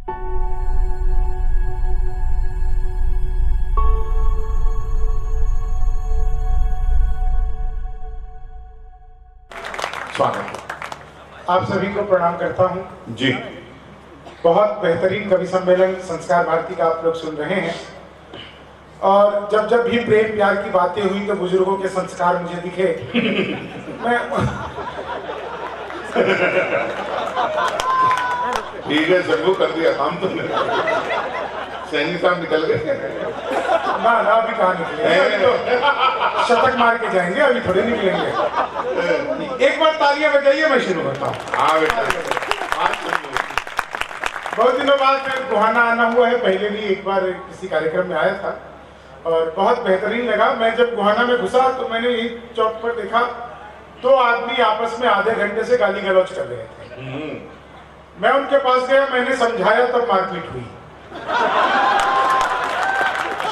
स्वागत। आप सभी को प्रणाम करता हूं जी। बहुत बेहतरीन कवि सम्मेलन संस्कार भारती का आप लोग सुन रहे हैं और जब जब भी प्रेम प्यार की बातें हुई तो बुजुर्गों के संस्कार मुझे दिखे। मैं ठीक है, सबको कर दिया काम तुमने। सैनिक साहब निकल गए ना अभी कहाँ निकले, अभी तो शतक मार के जाएंगे, अभी थोड़े निकलेंगे। एक बार तालियां बजाइए, मैं शुरू करता हूँ। हाँ बेटा, बहुत दिनों बाद गोहाना आना हुआ है। पहले भी एक बार किसी कार्यक्रम में आया था और बहुत बेहतरीन लगा। मैं जब गोहाना में घुसा तो मैंने एक चौक पर देखा 2 आदमी आपस में आधे घंटे से गाली गलौज कर रहे थे। मैं उनके पास गया, मैंने समझाया, तब मारपीट हुई।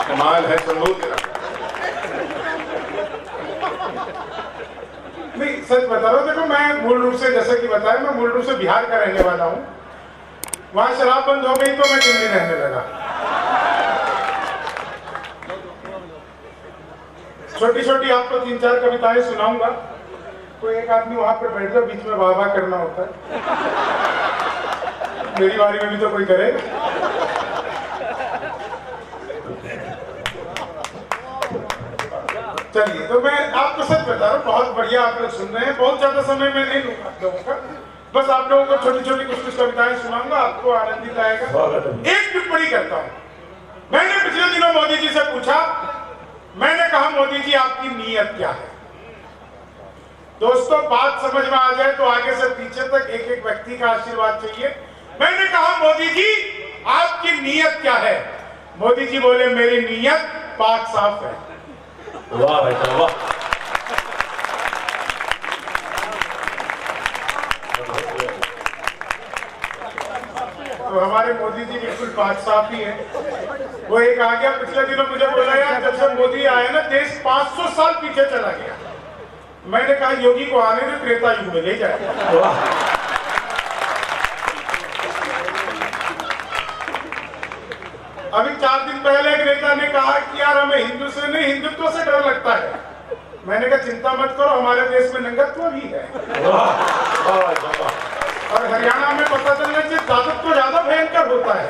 कमाल है संभव तेरा। नहीं, सच बता रहा हूँ। देखो, मैं मूल रूप से, जैसा कि बताया, मैं मूल रूप से बिहार का रहने वाला हूँ। वहां शराब बंद हो गई तो मैं दिल्ली रहने लगा। छोटी छोटी आपको 3-4 कविताएं सुनाऊंगा। कोई एक आदमी वहां पर बैठ जाओ, बीच में वाह वाह करना होता है। मेरी बारी में भी तो कोई करे। चलिए, तो मैं आपको सच बता रहा हूँ, बहुत बढ़िया आप लोग सुन रहे हैं। बहुत ज्यादा समय मैं नहीं लूंगा आप लोगों का, बस आप लोगों को छोटी छोटी कुछ कविताएं सुनाऊंगा, आपको आनंदित आएगा। एक टिप्पणी करता हूँ। मैंने पिछले दिनों मोदी जी से पूछा, मैंने कहा मोदी जी आपकी नीयत क्या है। दोस्तों, बात समझ में आ जाए तो आगे से पीछे तक एक एक व्यक्ति का आशीर्वाद चाहिए। मैंने कहा मोदी जी आपकी नीयत क्या है। मोदी जी बोले मेरी नीयत पाक साफ है। वाह भाई वाह। तो हमारे मोदी जी बिल्कुल पाक साफ ही है। वो एक आ गया पिछले दिनों, मुझे बोला यार जब से मोदी आए ना देश 500 साल पीछे चला गया। मैंने कहा योगी को आने में त्रेता युग में ले जाए। अभी 4 दिन पहले एक नेता ने कहा कि यार हमें हिंदू से नहीं हिंदुत्व से डर लगता है। मैंने कहा चिंता मत करो, हमारे देश में नंगत्व भी है। और हरियाणा में पता चलना चाहिए जातत्व ज्यादा भयंकर होता है।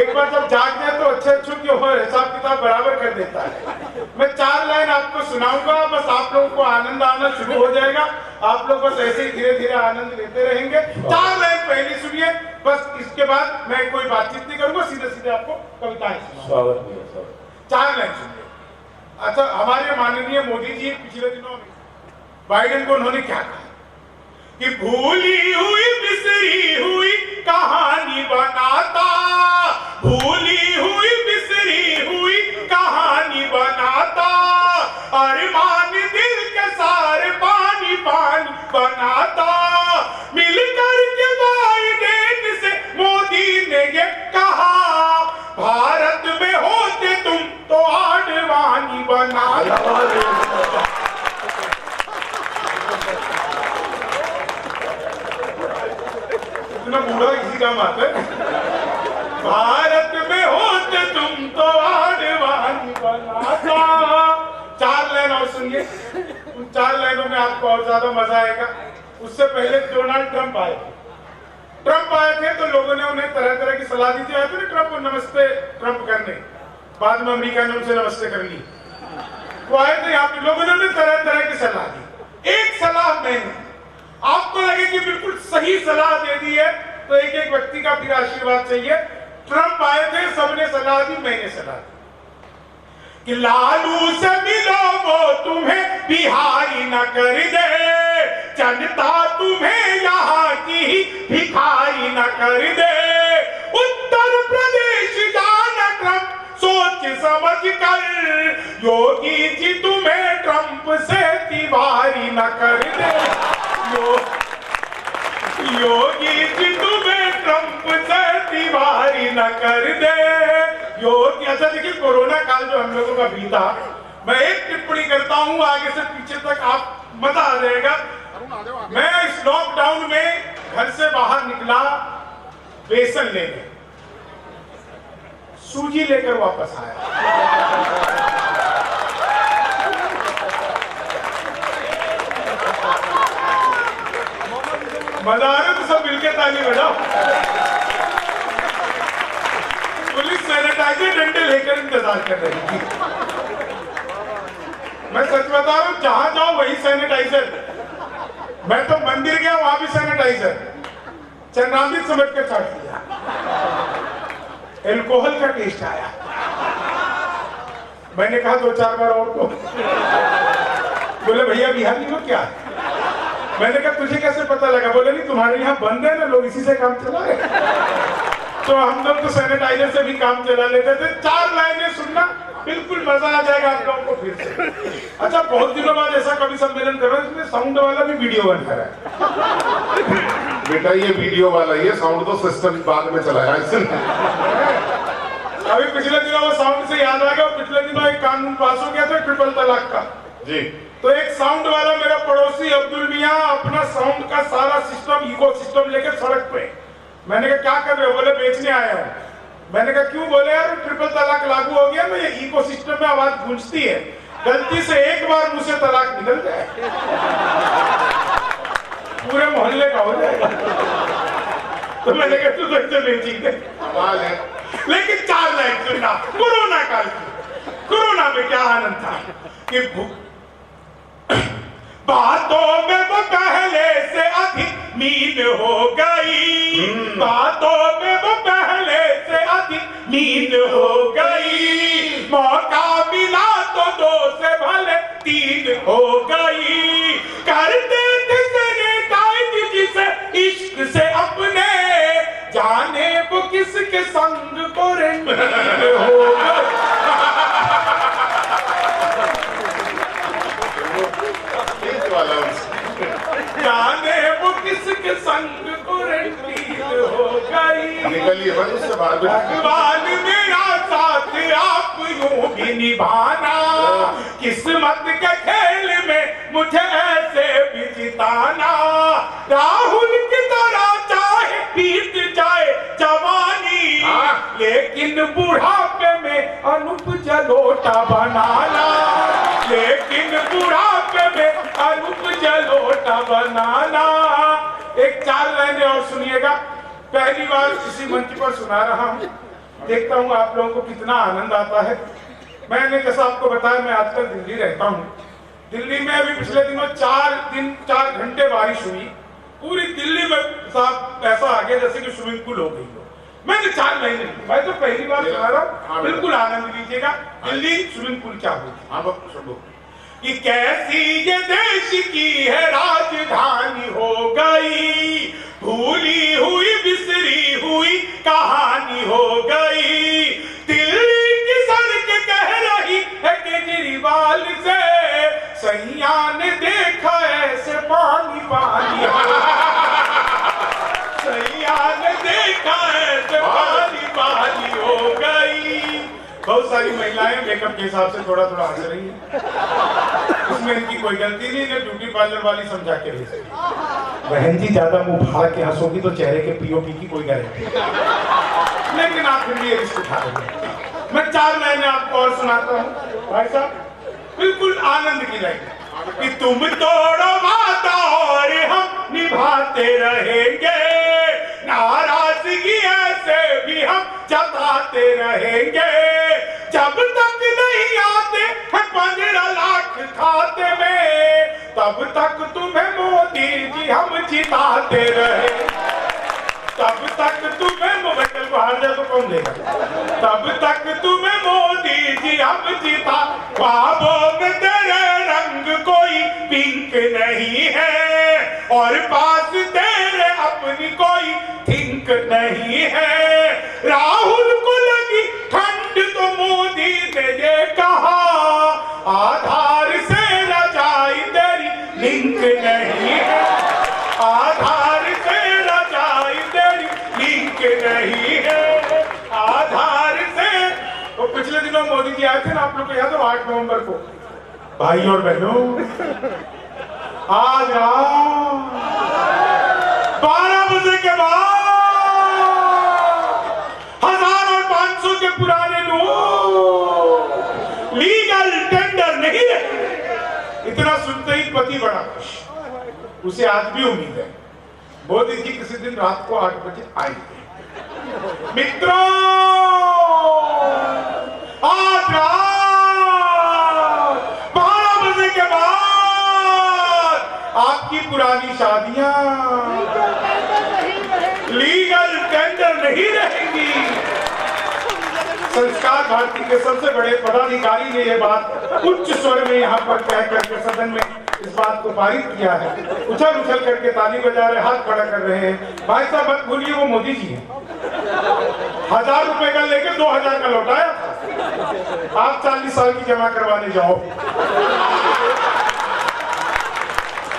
एक बार जब जाग जाए तो अच्छे हिसाब किताब बराबर कर देता है। मैं 4 लाइन आपको सुनाऊंगा, बस आप लोगों को आनंद आना शुरू हो जाएगा। आप लोग बस ऐसे ही धीरे धीरे आनंद लेते रहेंगे। 4 लाइन पहली सुनिए, बस इसके बाद मैं कोई बातचीत नहीं करूंगा, सीधे सीधे आपको कविताएं सुनाऊंगा। 4 लाइन सुनिए। अच्छा, हमारे माननीय मोदी जी पिछले दिनों बाइडेन को उन्होंने क्या कहा कि भूली हुई बिसरी हुई कहानी बनाता, भूली हुई बिसरी हुई कहानी बनाता, अरमान दिल के सारे पानी पानी बनाता। मिलकर के बाइडेन से मोदी ने ये कहा, भारत में होते तुम तो आडवाणी बनाता। बूढ़ा इसी काम आता है। भारत में होते तुम तो आडवाणी बनाता। 4 लाइन और सुनिए, उन 4 लाइनों में आपको और ज्यादा मजा आएगा। उससे पहले डोनाल्ड ट्रंप आए थे तो लोगों ने उन्हें तरह तरह की सलाह दी थी। आए थे ट्रंप नमस्ते ट्रंप करने, बाद में अमेरिका ने उनसे नमस्ते कर ली। वो आए थे यहाँ पे, लोगों ने उन्हें तरह तरह की सलाह दी। एक सलाह मैंने आपको लगे कि बिल्कुल सही सलाह दे दी है तो एक एक व्यक्ति का फिर आशीर्वाद चाहिए। ट्रंप आए थे, सबने सलाह दी, मैंने सलाह दी कि लालू से मिलो वो तुम्हें बिहारी न कर दे, जनता तुम्हें यहाँ की भिखारी न कर दे। उत्तर प्रदेश जाना ट्रंप सोच समझ कर, योगी जी तुम्हें ट्रंप से तिवारी न कर दे। योगी जी तुम्हें ट्रंप से तिवारी न कर दे। योगी, अच्छा देखिए, कोरोना काल जो हम लोगों का बीता, मैं एक टिप्पणी करता हूँ, आगे से पीछे तक आप मजा आ जाएगा। मैं इस लॉकडाउन में घर से बाहर निकला बेसन लेने, सूजी लेकर वापस आया। मजा आ रहा तो सब मिलकर ताली बजाओ। पुलिस सैनिटाइजर डंडे लेकर इंतजार कर रही थी। मैं सच बता रहा हूं, जहां जाओ वही सैनिटाइजर। मैं तो मंदिर गया, वहां भी सैनिटाइजर। चंद्रामृत समझ कर छाट दिया। एल्कोहल का टेस्ट आया। मैंने कहा 2-4 बार और को। बोले भैया बिहारी हो क्या? मैंने कहा तुझे कैसे पता लगा? बोले नहीं, तुम्हारे यहाँ बंद है ना, लोग इसी से काम चला रहे। तो हम लोग तो सैनिटाइजर से भी काम चला लेते थे। 4 लाइनें सुनना, बिल्कुल मजा आ जाएगा आप लोगों को फिर से। अच्छा, बहुत दिनों बाद ऐसा कवि सम्मेलन कर रहा है जिसमें साउंड वाला भी वीडियो बन कर रहा है। बेटा ये वीडियो वाला, ये साउंड तो सिस्टम बाद में चलाया इसने। अभी पिछले दिनों वो साउंड से याद आ गया, पिछले दिनों एक कानून पास हो गया था ट्रिपल तलाक का जी। तो एक साउंड वाला मेरा पड़ोसी अब्दुल मियां अपना साउंड का सारा सिस्टम, इको सिस्टम लेकर सड़क पे। मैंने कहा क्या कर रहे हो? बोले बेचने आया हूं। मैंने कहा क्यों? बोले यार ट्रिपल तलाक लागू हो गया ना, ये इको सिस्टम में आवाज गूंजती है, गलती से एक बार मुझसे तलाक निकल जाए पूरे मोहल्ले का हो जाएगा। तो मैंने कहा तू तो बेची दे। लेकिन 4 लाइन सुनना, कोरोना काल की। कोरोना में क्या आनंद था कि बातों में वो पहले से अधिक मीन हो गई। बातों में वो पहले से अधिक मीन हो गई। मौका मिला तो 2 से भले 3 हो गई। करते थे सैनिटाइज जिसे इश्क से अपने, जाने वो किसके संग क्वारंटीन हो गई। जाने वो किसके संग क्वारंटीन हो गई। निकलिए बस उससे बाहर। भगवान मेरा साथ आप यूं भी निभाना, किस्मत के खेल में मुझे ऐसे भी जिताना। राहुल की तरह चाहे बीत जाए जवानी, लेकिन बुढ़ापे में अनूप जलोटा बनाना। लेकिन बुढ़ापे में अनूप जलोटा बनाना। एक 4 लाइनें और सुनिएगा। पहली बार इसी मंच पर सुना रहा हूं, देखता हूं आप लोगों को कितना आनंद आता है। मैंने जैसा आपको बताया, मैं आजकल दिल्ली रहता हूं। दिल्ली में अभी पिछले दिनों 4 घंटे बारिश हुई। पूरी दिल्ली में साहब ऐसा आ गया जैसे कि स्विमिंग पूल हो गई हो। मैंने 4 लाइनें, मैं तो पहली बार सुना रहा हूं, बिल्कुल आनंद लीजिएगा। दिल्ली स्विमिंग पूल क्या हुई कि कैसी ये देश की है राजधानी हो गई। भूली हुई बिसरी हुई कहानी हो गई। दिल्ली की सड़क कह रही है केजरीवाल से, सैया ने देखा ऐसे पानी पानी। सैया ने देखा ऐसे पानी पानी हो गई। बहुत सारी महिलाएं मेकअप के हिसाब से थोड़ा थोड़ा हंस रही हैं। उसमें इनकी कोई गलती नहीं है, ब्यूटी पार्लर वाली समझा के भेज रही है। बहन जी ज्यादा मुंह फाड़ के हंसोगी तो चेहरे के पीओपी की कोई गारंटी नहीं। लेकिन आप फिर भी ये रिस्क उठा रहे हैं। मैं 4 लाइनें आपको और सुनाता हूँ भाई साहब, बिल्कुल आनंद की लाइन कि तुम तोड़ो वादा और हम निभाते रहेंगे। नाराजगी ऐसे भी हम जताते रहेंगे। जब तक नहीं आते हैं 15 लाख खाते में, तब तक तुम्हें मोदी जी हम जिताते रहे। तब तक तुम्हें मोबाइल बाहर जाए तो कौन देगा? तब तक तुम्हें मोदी जी हम जिता। ख्वाबों में तेरे रंग कोई पिंक नहीं है, और पास तेरे अपनी कोई थिंक नहीं है। राहुल को लगी ठंड तो मोदी ने ये कहा, आधार से रजाई तेरी लिंक नहीं है। आधार से रजाई तेरी लिंक नहीं है। आधार से। तो पिछले दिनों मोदी जी आए थे ना, आप लोग को याद हो, 8 नवंबर को। भाई और बहनों, आज रात 12 बजे के बाद 1000 और 500 के पुराने लीगल टेंडर नहीं रहे। इतना सुनते ही पति बड़ा खुश, उसे आज भी उम्मीद है मोदी जी किसी दिन रात को 8 बजे आएंगे। मित्रों, आज रात 12 बजे के बाद आपकी पुरानी शादियां लीगल टेंडर नहीं रहेंगी। संस्कार भारती के सबसे बड़े पदाधिकारी ने यह बात उच्च स्वर में यहाँ पर कह करके सदन में इस बात को पारित किया है। उछल उछल करके ताली बजा रहे, हाथ खड़ा कर रहे हैं। भाई साहब मत भूलिए वो मोदी जी हैं। 1000 रुपए का लेकर 2000 का लौटाया। आप 40 साल की जमा करवाने जाओ,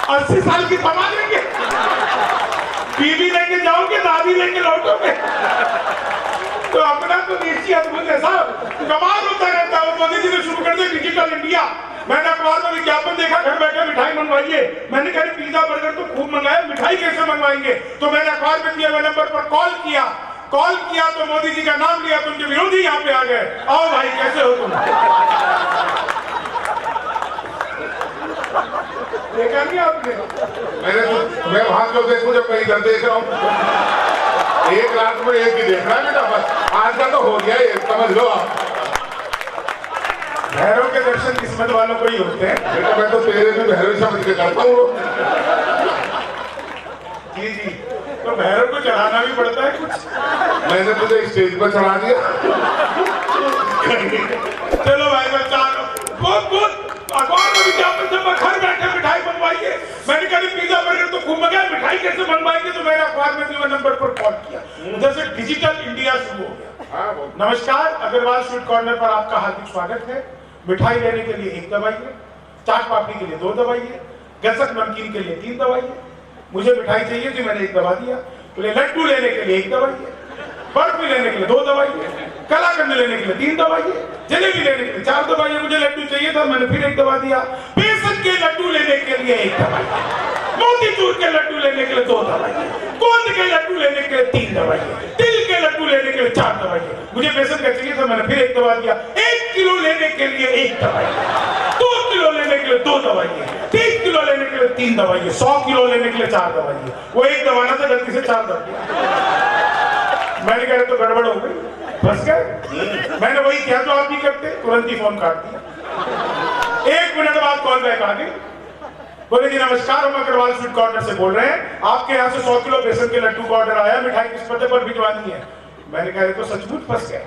80 साल की थमा देंगे, बीवी लेके जाओगे, दादी लेके लौटोगे। तो अपना तो देशी अद्भुत है साहब, कमाल होता रहता है। मोदी जी ने शुरू कर दिया डिजिटल इंडिया। मैंने अखबार में विज्ञापन देखा, घर बैठे मिठाई मंगवाइए। मैंने कहा पिज्जा बर्गर तो खूब मंगाया, मिठाई कैसे मंगवाएंगे? तो मैंने अखबार में दिए हुए नंबर पर कॉल किया तो मोदी जी का नाम लिया तो उनके विरोधी यहाँ पे आ गए। आओ भाई कैसे हो तुम? देखा नहीं आपने? मैं वहां क्यों देखूं जब मैं इधर देख रहा हूँ। एक रात में एक ही देख रहा है बेटा, बस आज का तो हो गया ये, समझ लो आप। भैरव के दर्शन किस्मत वालों को ही होते हैं बेटा। मैं तो तेरे भी भैरव समझ के करता हूँ। जी, तो भैरव को चढ़ाना भी पड़ता है कुछ। मैंने तुझे स्टेज पर चढ़ा दिया। चलो भाई बच्चा, बहुत अखबार में विज्ञापन जब घर बैठे मिठाई बनवाइए। मैंने कहा पिज्जा बर्गर तो खूब मंगाया, मिठाई कैसे बनवाएंगे? तो मैंने अखबार में दिए नंबर पर कॉल किया। उधर से डिजिटल इंडिया शुरू हो गया। नमस्कार, अग्रवाल स्वीट कॉर्नर पर आपका हार्दिक स्वागत है। मिठाई लेने के लिए 1 दवाइए, चाट पापड़ी के लिए 2 दवाइए, गसक नमकीन के लिए 3 दवाइए। मुझे मिठाई चाहिए थी, मैंने 1 दवा दिया। बोले लड्डू लेने के लिए 1 दवाइए, बर्फी लेने के लिए 2 दवाइए, कलाकंद लेने के लिए 3 दवाइए, जलेबी लेने के लिए 4 दवाइए। मुझे लड्डू चाहिए था, मैंने फिर 1 दवा दिया। बेसन के लड्डू लेने के लिए 1 दवाइए, मोतीचूर के लड्डू लेने के लिए 2 दवाइए, गोंद के लड्डू लेने के लिए 3 दवाइए, तिल के लड्डू लेने के लिए 4 दवाइए। मुझे बेसन का चाहिए था, मैंने फिर 1 दवा दिया। 1 किलो लेने के लिए 1 दवाइए, 2 किलो लेने के लिए 2 दवाइए, 3 किलो लेने के लिए 3 दवाइए, 100 किलो लेने के लिए 4 दवाइए। वो 1 दवा ना था, गलती से 4 दवाइए। मैंने कहा तो गड़बड़ हो गई, फंस गए। मैंने वही किया जो आप भी करते, तुरंत ही फोन काट दिया। 1 मिनट बाद कॉल बैक आ गई। बोले जी नमस्कार, हम अग्रवाल स्वीट कॉर्नर से बोल रहे हैं। आपके यहाँ से 100 किलो बेसन के लड्डू का ऑर्डर आया, मिठाई किस पते पर भिजवानी है? मैंने कहा तो सचमुच फंस गए।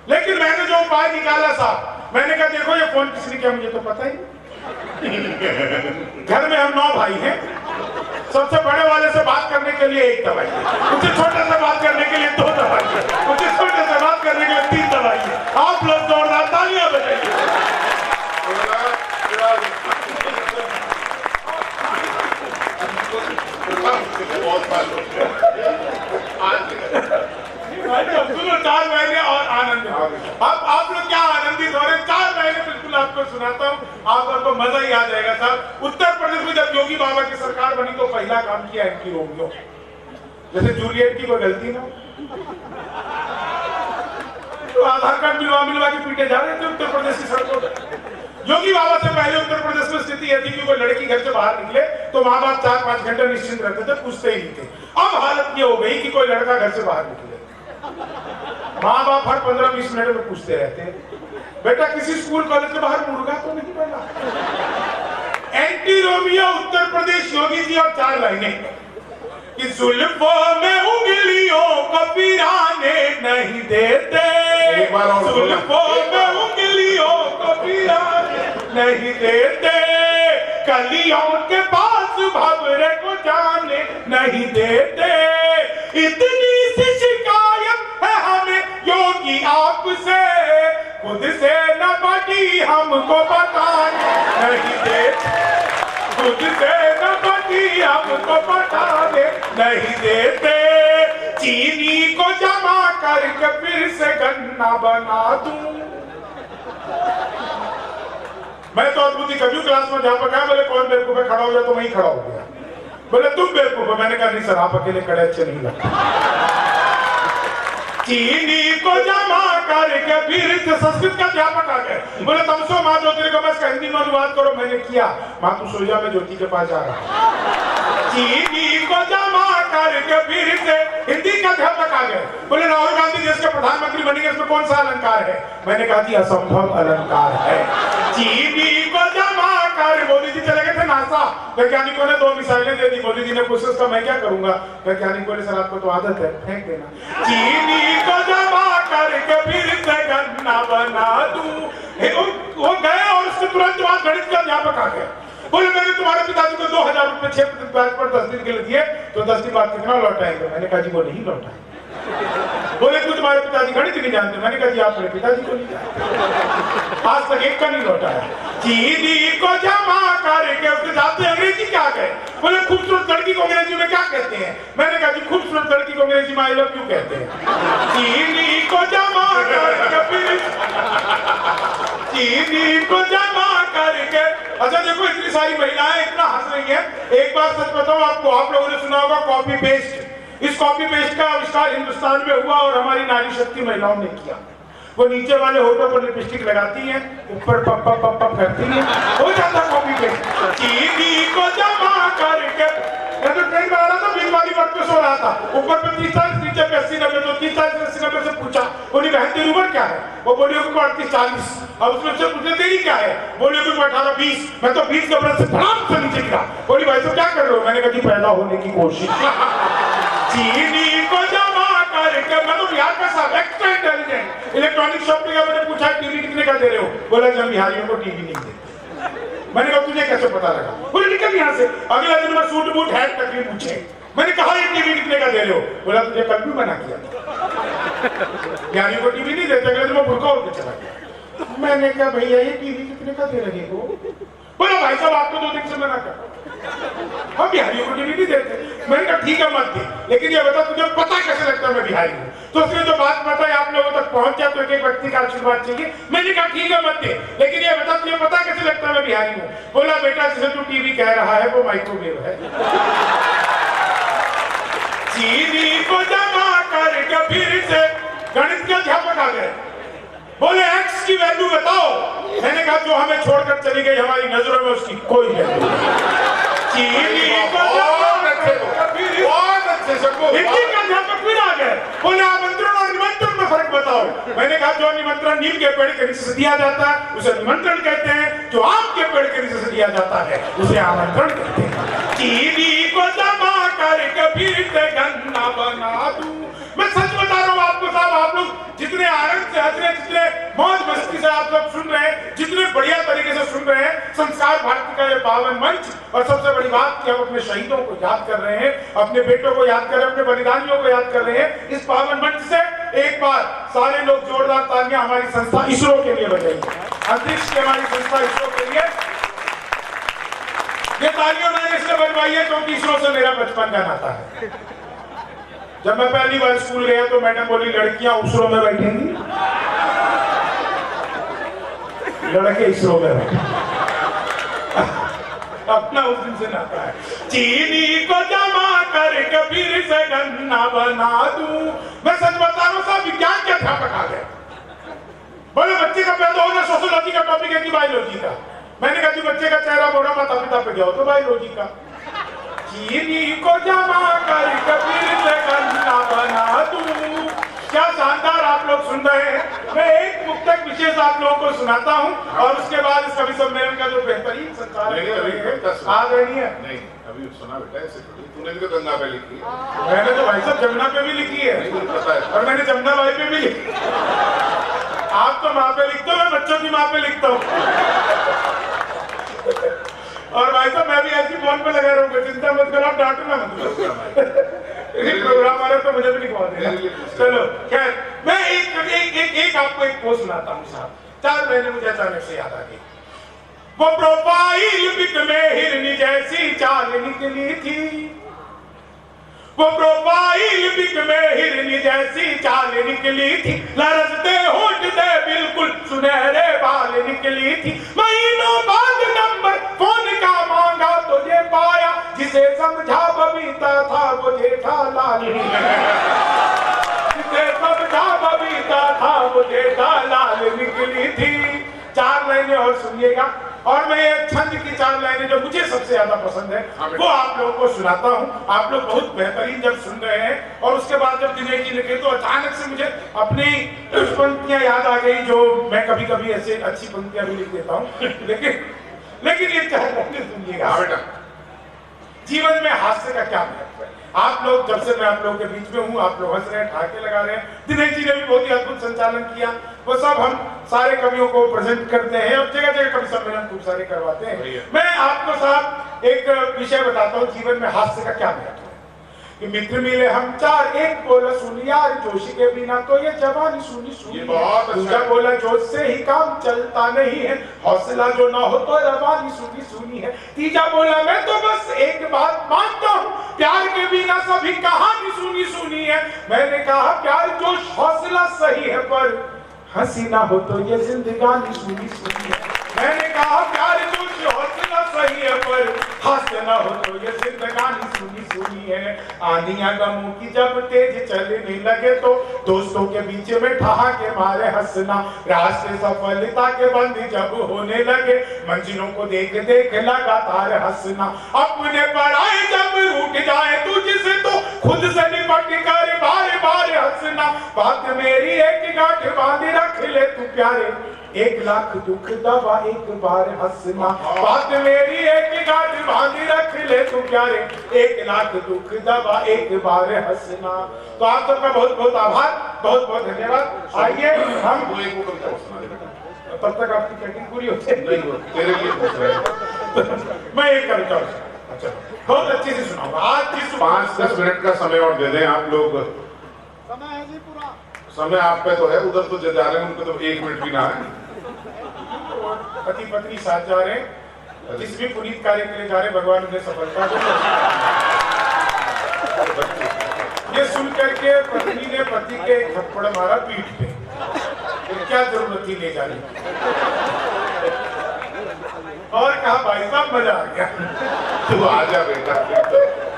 लेकिन मैंने जो उपाय निकाला साहब, मैंने कहा देखो ये फोन किसने किया मुझे तो पता ही। घर में हम 9 भाई हैं। सबसे बड़े वाले से बात करने के लिए 1 दवाई, उससे छोटे से बात करने के लिए 2 दवाई, उससे छोटे से बात करने के लिए 3 दवाई। आप लोग जोरदार तालियां बजाइए। सुनो 4 महीने और आनंद। अब आप लोग क्या आनंदित हो रहे? 4 महीने बिल्कुल आपको सुनाता हूँ, आपको मजा ही आ जाएगा साहब। उत्तर प्रदेश में जब योगी बाबा की सरकार बनी तो पहला काम किया एंटी रोमियो। जैसे जूलियट की कोई गलती ना, तो आधार कार्ड मिलवा के पीटे जा रहे थे उत्तर प्रदेश की सड़कों पर। योगी बाबा से पहले उत्तर प्रदेश में स्थिति यह थी कि कोई लड़की घर से बाहर निकले तो माँ बाप 4-5 घंटे निश्चिंत रहते थे, पूछते ही नहीं थे। अब हालत ये हो गई कि कोई लड़का घर से बाहर निकले, माँ बाप हर 15-20 मिनट में पूछते रहते हैं बेटा किसी स्कूल कॉलेज के बाहर मुर्गा तो नहीं बना। एंटी रोमियो उत्तर प्रदेश योगी जी और 4 लाइनें कि जुल्फों में उंगलियों को पिराने नहीं देते, जुल्फों में उंगलियों को पिराने नहीं देते, कलियों के पास भंवरे को जाने नहीं देते। इतनी सी शिकायत है हमें योगी आपसे, खुद से न बटी हमको बताने नहीं देते, खुद से न बटी हमको बताने नहीं देते। चीनी को जमा करके फिर से गन्ना बना दूं। मैं तो अद्भुत कभी क्लास में जहाँ पर गया, बोले कौन बेवकूफ है, खड़ा हो गया तो वहीं खड़ा हो गया। बोले तुम बेवकूफ हो। मैंने कहा नहीं सर आप अकेले खड़े अच्छे नहीं लगते। चीनी को जमा करके फिर से संस्कृत का अध्यापक आ गए। बोले तमसो माँ ज्योतिर्गमय का हिंदी में अनुवाद करो। मैंने किया। माँ तू सो जा, मैं ज्योति के पास जा रहा हूँ। चीनी को जमा करके फिर से हिंदी का अध्यापक आ गए। बोले राहुल गांधी देश के प्रधानमंत्री बनेंगे, इसमें कौन सा अलंकार है? मैंने कहा जी असंभव अलंकार है। चीनी को जमा कर, मोदी जी चले गए थे नासा, वैज्ञानिकों ने 2 मिसाइलें दे दी। मोदी जी ने कोशिश का मैं क्या करूंगा? वैज्ञानिक बोले सर आपको तो आदत है, फेंक देना। चीनी को जमा करके फिर से गन्ना बना दूं। वो गए और उसके तुरंत बाद गणित का अध्यापक आ गए। बोले मैंने तुम्हारे पिताजी को 2000 रुपए 6% ब्याज पर 10 दिन के लिए दिए, तो 10 दिन बाद कितना लौटाएंगे? मैंने कहा जी वो नहीं लौटाएंगे। बोले तू तुम्हारे पिताजी गणित नहीं जानते? मैंने कहा जी आप मेरे पिताजी को नहीं जानते। आज तक एक का नहीं लौटाया। चीनी को जमा करके उसके साथ अंग्रेजी क्या गए? बोले खूबसूरत लड़की को अंग्रेजी में क्या कहते हैं? मैंने कहा जी खूबसूरत लड़की को अंग्रेजी में आई लव यू कहते हैं। चीनी को जमा करके फिर चीनी को जमा करके। अच्छा देखो इतनी सारी महिलाएं इतना हंस रही हैं। एक बार सच बताओ आपको, आप लोगों ने सुना होगा कॉपी पेस्ट। इस कॉपी पेस्ट का आविष्कार हिंदुस्तान में हुआ और हमारी नारी शक्ति महिलाओं ने किया। वो नीचे वाले होठों पर लिपस्टिक लगाती हैं, ऊपर पप पप पप पप करती हैं, हो जाता कॉपी पेस्ट। चीनी को जमा करके। मैं तो ट्रेन में आ रहा था, बीमारी वर्ग पे सो रहा था, ऊपर पे 30 नीचे पे 80-90, तो 30-80-90 से पूछा, बोली बहन तेरी उम्र क्या है? वो बोली 38-40। अब उसमें से पूछे तेरी क्या है? बोली 18-20। मैं तो 20 के बरस से धड़ाम से नीचे गिरा। बोली भाई तो क्या कर रहे हो? मैंने कहा जी पैदा होने की कोशिश। चीनी को जमा करके। मैं तो बिहार का साहब एक्स्ट्रा इंटेलिजेंट। इलेक्ट्रॉनिक शॉप पे मैंने पूछा टीवी कितने का दे रहे हो? बोला जब बिहारियों को टीवी नहीं देते। मैंने कहा तुझे कैसे पता लगा? बोले निकल यहाँ से। अगला दिन मैं सूट बूट हैट तक नहीं पूछे। मैंने कहा ये टीवी कितने का दे रहे हो? बोला तुझे कल भी मना किया। बिहारियों को टीवी नहीं देते। अगले दिन मैं बुर्का उड़ के चला गया। मैंने कहा भैया ये टीवी कितने का दे रहे हो? बोला भाई साहब आपको 2 दिन से मना कर, हम बिहारियों को टीवी नहीं देते। मैंने कहा ठीक है मत दे, लेकिन ये बता तुझे पता कैसे लगता है मैं बिहारी हूँ? तो उसने जो बात बताई आप लोगों तक पहुंच जाए तो एक व्यक्ति का आशीर्वाद चाहिए। मैंने कहा ठीक है मत दे, लेकिन ये बता तुझे पता कैसे लगता है मैं बिहारी हूँ? बोला बेटा जिसे तू टीवी कह रहा है वो माइक्रोवेव है। चीनी को जमा करके फिर से गणित के अध्यापक आ गए। बोले x की वैल्यू बताओ। मैंने कहा जो हमें छोड़कर चली गई हमारी नजरों में उसकी कोई वैल्यू नहीं। चीनी को हिंदी का अध्यापक फिर आ गए। बोले आमंत्रण और निमंत्रण में फर्क बताओ। मैंने कहा जो निमंत्रण नीम के पेड़ के नीचे से दिया जाता है उसे निमंत्रण कहते हैं, जो आम के पेड़ के नीचे से दिया जाता है उसे आमंत्रण कहते हैं। चीनी को जमा करके फिर से गन्ना बना दूं। मैं सच बता रहा हूँ आपको साहब, आप लोग जितने आनंद से हंस रहे, जितने मौज मस्ती से आप लोग सुन रहे हैं, जितने बढ़िया तरीके से सुन रहे हैं संस्कार भारती का ये पावन मंच, और सबसे बड़ी बात कि हम अपने शहीदों को याद कर रहे हैं, अपने बेटों को याद कर रहे हैं, अपने बलिदानियों को याद कर रहे हैं। इस पावन मंच से एक बार सारे लोग जोरदार तालियां हमारी संस्था इसरो के लिए बजाएंगे। अंतरिक्ष की हमारी संस्था इसरो के लिए ये तालियां मैंने इसलिए बजवाई है क्योंकि इसरो से मेरा बचपन का नाता है। जब मैं पहली बार स्कूल गया तो मैडम बोली लड़कियां उसरो में बैठेंगी, लड़के इसरो में बैठेंगे। अपना उस दिन से नाता है। चीनी को जमा करके फिर से गन्ना बना दूं। मैं सच बता रहा हूं साहब, विज्ञान के अध्यापक आ गए। बोले बच्चे का पैदा होना सोशियोलॉजी का टॉपिक है कि बायोलॉजी का? मैंने कहा कि बच्चे का चेहरा बोरा माता पिता पे गया हो तो बायोलॉजी का। चीनी को जमा करके फिर से गन्ना बना दूं। क्या शानदार आप लोग सुन रहे हैं। मैं एक मुक्तक विशेष आप लोगों को सुनाता हूं और उसके बाद इस कवि सम्मेलन का जो बेहतरीन संचालन आ रही है। नहीं अभी सुना बेटा, ऐसे तूने भी तो गंगा पे लिखी। मैंने तो भाई साहब जमुना पे भी लिखी है और मैंने जमुना भाई पे भी लिखी। आप तो माँ पे लिखते हो, मैं बच्चों की माँ पे लिखता हूँ। और भाई साहब मैं भी ऐसी फोन पे लगा रहूंगा, चिंता मत करो, आप डांटना मत। प्रोग्राम आ रहा तो मुझे भी लिखवा देना। चलो खैर, मैं एक आपको एक पोस्ट सुनाता हूँ साहब। 4 महीने मुझे अचानक से याद आ गई। वो प्रोफाइल पिक में हिरनी जैसी चाल निकली थी, वो प्रोफाइल पिक में हिरनी जैसी चाल निकली थी, लरजते होठ से बिल्कुल सुनहरे बाल निकली थी। महीनों बाद नंबर फोन का मांगा तो ये पाया, जिसे समझा बबीता था वो जेठालाल, जिसे समझा लाइनें और सुनिएगा, और मैं ये छंद की 4 लाइनें जो मुझे सबसे ज्यादा पसंद है वो आप लोगों को सुनाता हूँ। आप लोग बहुत बेहतरीन जब सुन रहे हैं, और उसके बाद जब दिनेश जी लिखे तो अचानक से मुझे अपनी कुछ पंक्तियां याद आ गई, जो मैं कभी कभी ऐसे अच्छी पंक्तियां भी लिख देता हूँ, लेकिन ये 4 लाइनें सुनिएगा। जीवन में हास्य का क्या महत्व है? आप लोग, जब से मैं आप लोगों के बीच में हूँ, आप लोग हंस रहे हैं, ठहाके लगा रहे हैं। दिनेश जी ने भी बहुत ही अद्भुत संचालन किया। वो सब हम सारे कवियों को प्रेजेंट करते हैं और जगह जगह कवि सम्मेलन खूब सारे करवाते हैं। मैं आपको साहब एक विषय बताता हूँ, जीवन में हास्य का क्या महत्व है। कि मित्र मिले हम 4, एक बोला सुन यार जोशी के बिना तो ये जवानी सुनी सुनी, दूसरा बोला जोश से ही काम चलता नहीं है, हौसला जो ना हो तो रवानी सुनी सुनी है, तीजा बोला मैं तो बस एक बात मानता हूँ, प्यार के बिना सभी कहानी सुनी सुनी है। मैंने कहा प्यार जोश हौसला सही है, पर हंसी ना हो तो ये जिंदगानी सुनी सुनी है। मैंने कहा प्यार जोश हौसला सही है, पर हास्य ना हो तो ये जिंदगानी सुनी सुनी है। आंधियां गमों की जब तेज चलने लगे तो दोस्तों के बीच में ठहाके मारे हंसना, रास्ते सफलता के बंद जब होने लगे मंजिलों को देख देख लगातार हंसना, अपने पराए जब रूठ जाए तुझसे तो खुद से निपट कर बार बार हंसना, बात मेरी एक गांठ बांध रख ले तू प्यारे, 1 लाख दुख दवा एक बार हंसना, बात मेरी एक गांठ बांध रख ले तू प्यारे, 1 लाख दुख दवा एक बार हंसना। तो आप सबका बहुत बहुत आभार, बहुत बहुत धन्यवाद। आइए हम तब तक आपकी चैटिंग पूरी होती है। मैं एक कविता, अच्छा बहुत अच्छे से सुनाऊंगा आज। 5-10 मिनट का समय और दे दें आप लोग। समय है जी पूरा। समय आप पे तो है, उधर तो जा रहे हैं, उनको तो 1 मिनट भी ना है। पति पत्नी साथ जा रहे हैं, जिस भी पुनीत कार्य के लिए जा रहे हैं, भगवान उन्हें सफलता दे। ये सुन करके पत्नी ने पति के एक थप्पड़ मारा पीठ पे, तो क्या जरूरत थी ले जाने, और कहा भाई साहब मजा आ गया, तू आ जा बेटा,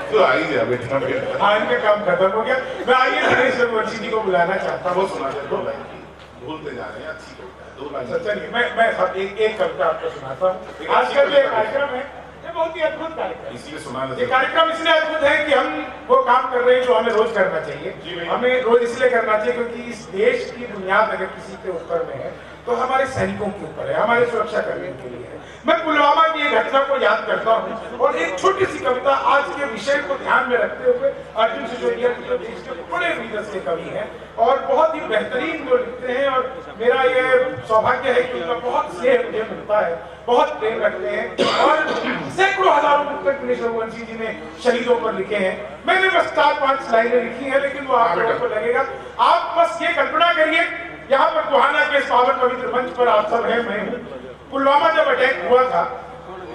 तू आ ही जा बेटा। हाँ, इनका काम खत्म हो गया। मैं आइए दिनेश रघुवंशी जी को बुलाना चाहता हूँ। वो सुना दे 2 लाइन की, भूलते जा रहे हैं, अच्छी कविता है, 2 लाइन। चलिए मैं एक कविता आपको सुनाता हूँ। आज का जो कार्यक्रम है ये बहुत ही अद्भुत कार्यक्रम, इसलिए सुना ये कार्यक्रम इसलिए अद्भुत है कि हम वो काम कर रहे हैं जो हमें रोज करना चाहिए। हमें रोज इसलिए करना चाहिए क्योंकि इस देश की बुनियाद अगर किसी के ऊपर में है तो हमारे सैनिकों के ऊपर है, हमारे सुरक्षा कर्मियों के लिए है। मैं पुलवामा की एक घटना को याद करता हूँ और एक छोटी सी कविता आज के विषय को ध्यान में रखते हुए, अर्जुन सिसोदिया की जो देश के बड़े वीरस के कवि हैं और बहुत ही बेहतरीन वो लिखते हैं, और मेरा ये सौभाग्य है कि उनका बहुत स्नेह मुझे मिलता है, बहुत प्रेम रखते हैं, और सैकड़ों हजारों पुस्तक दिनेश रघुवंशी जी ने शहीदों पर लिखे हैं। मैंने बस 4-5 लाइनें लिखी हैं, लेकिन वो आप लोगों को लगेगा। आप बस ये कल्पना करिए, यहाँ पर गोहाना के इस पावन पवित्र मंच पर आप सब हैं, मैं हूँ। पुलवामा जब अटैक हुआ था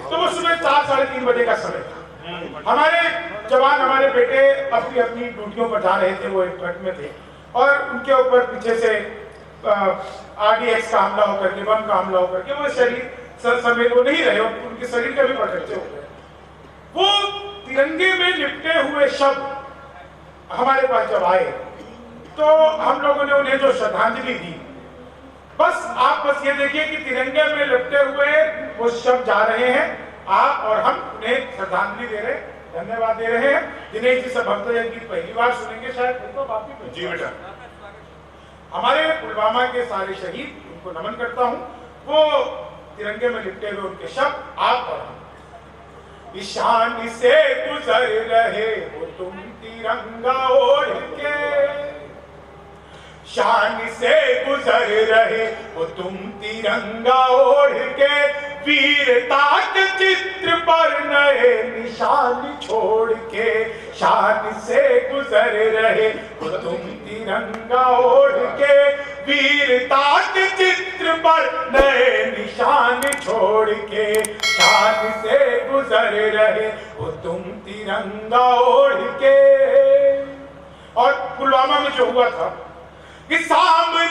तो वो सुबह 4-3:30 बजे का समय था। हमारे जवान, हमारे बेटे अपनी अपनी ड्यूटियों पर जा रहे थे, वो एक ट्रक में थे, और उनके ऊपर पीछे से RDX का हमला होकर के, बम का हमला होकर के वो शरीर सर समेत वो नहीं रहे, उनके शरीर के भी बटकचे हो गए। वो तिरंगे में लिपटे हुए शब्द हमारे पास जब आए तो हम लोगों ने उन्हें जो श्रद्धांजलि दी, बस आप बस ये देखिए कि तिरंगे में लिपटे हुए वो शब्द जा रहे हैं, आप और हम उन्हें श्रद्धांजलि दे रहे हैं, धन्यवाद दे रहे हैं। दिनेश जी से भक्त गीत पहली बार सुनेंगे शायद, तो बाकी जी बेटा। हमारे पुलवामा के सारे शहीद, उनको नमन करता हूँ। वो तिरंगे में लिपटे हुए उनके शब्द आप और हम, ईशान से गुजर रहे हो तुम तिरंगा ओढ़ के, शान से गुजर रहे हो तुम तिरंगा ओढ़ के, वीरता के चित्र पर नए निशान छोड़ के, शान से गुजर रहे हो तुम तिरंगा ओढ़ के, वीरता के चित्र पर नए निशान छोड़ के, शान से गुजर रहे हो तुम तिरंगा ओढ़ के। और पुलवामा में जो हुआ था कि सामने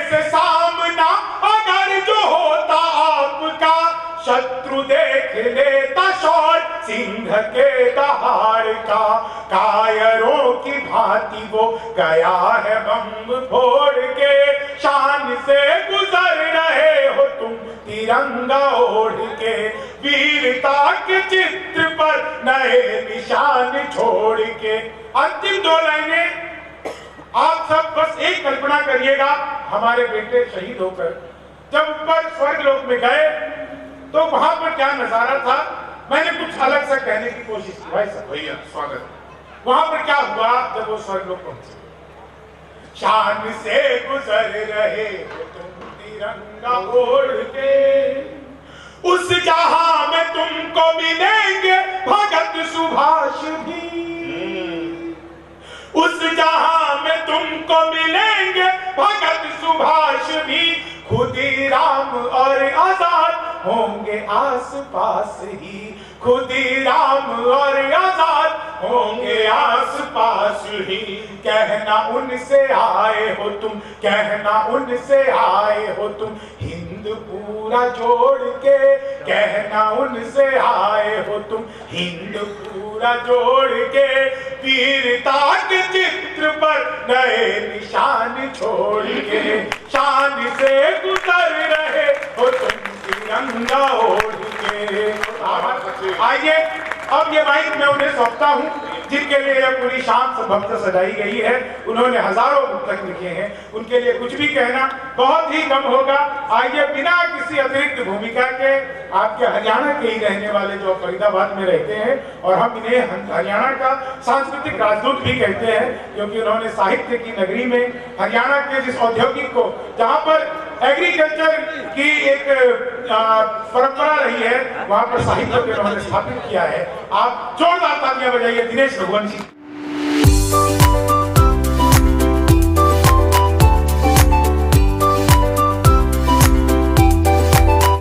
से सामना अगर जो होता आपका, शत्रु देख लेता शौर सिंह के दहाड़ का, कायरों की भांति वो गया है बम फोड़ के, शान से गुजर रहे हो तुम तिरंगा के चित्र पर नए निशान छोड़ के। अंतिम 2 लाइनें आप सब बस एक कल्पना करिएगा, हमारे बेटे शहीद होकर जब ऊपर स्वर्ग लोक में गए तो वहां पर क्या नजारा था। मैंने कुछ अलग सा कहने की कोशिश की। भाई साहब भैया स्वागत। वहां पर क्या हुआ जब वो स्वर्ग लोक पहुंचे। शान से गुजर रहे हो तुम तिरंगा ओढ़ के, उस जहां में तुमको मिलेंगे भगत सुभाष भी। उस जहां में तुमको मिलेंगे भगत सुभाष भी। खुदीराम और आजाद होंगे आस पास ही। खुदीराम और आजाद होंगे आस पास ही। कहना उनसे आए हो तुम, कहना उनसे आए हो तुम, हिंद पूरा जोड़ के। कहना उनसे आए हो तुम, हिंद पूरा जोड़ के। वीरता के चित्र पर नए निशान छोड़ के। शान से गुजर रहे हो तुम तिरंगा ओढ़ के। आइए अब ये माइक मैं उन्हें सौंपता हूँ जिनके लिए यह पूरी शाम भक्त सजाई गई है। उन्होंने हजारों पुस्तक लिखे हैं, उनके लिए कुछ भी कहना बहुत ही कम होगा। आइए बिना किसी अतिरिक्त भूमिका के, आपके हरियाणा के ही रहने वाले जो फरीदाबाद में रहते हैं, और हम इन्हें हरियाणा का सांस्कृतिक राजदूत भी कहते हैं क्योंकि उन्होंने साहित्य की नगरी में हरियाणा के जिस औद्योगिक को, जहाँ पर एग्रीकल्चर की एक परंपरा रही है, वहां पर साहित्य को उन्होंने स्थापित किया है। आप जोरदार तालियां बजाइए दिनेश रघुवंशी।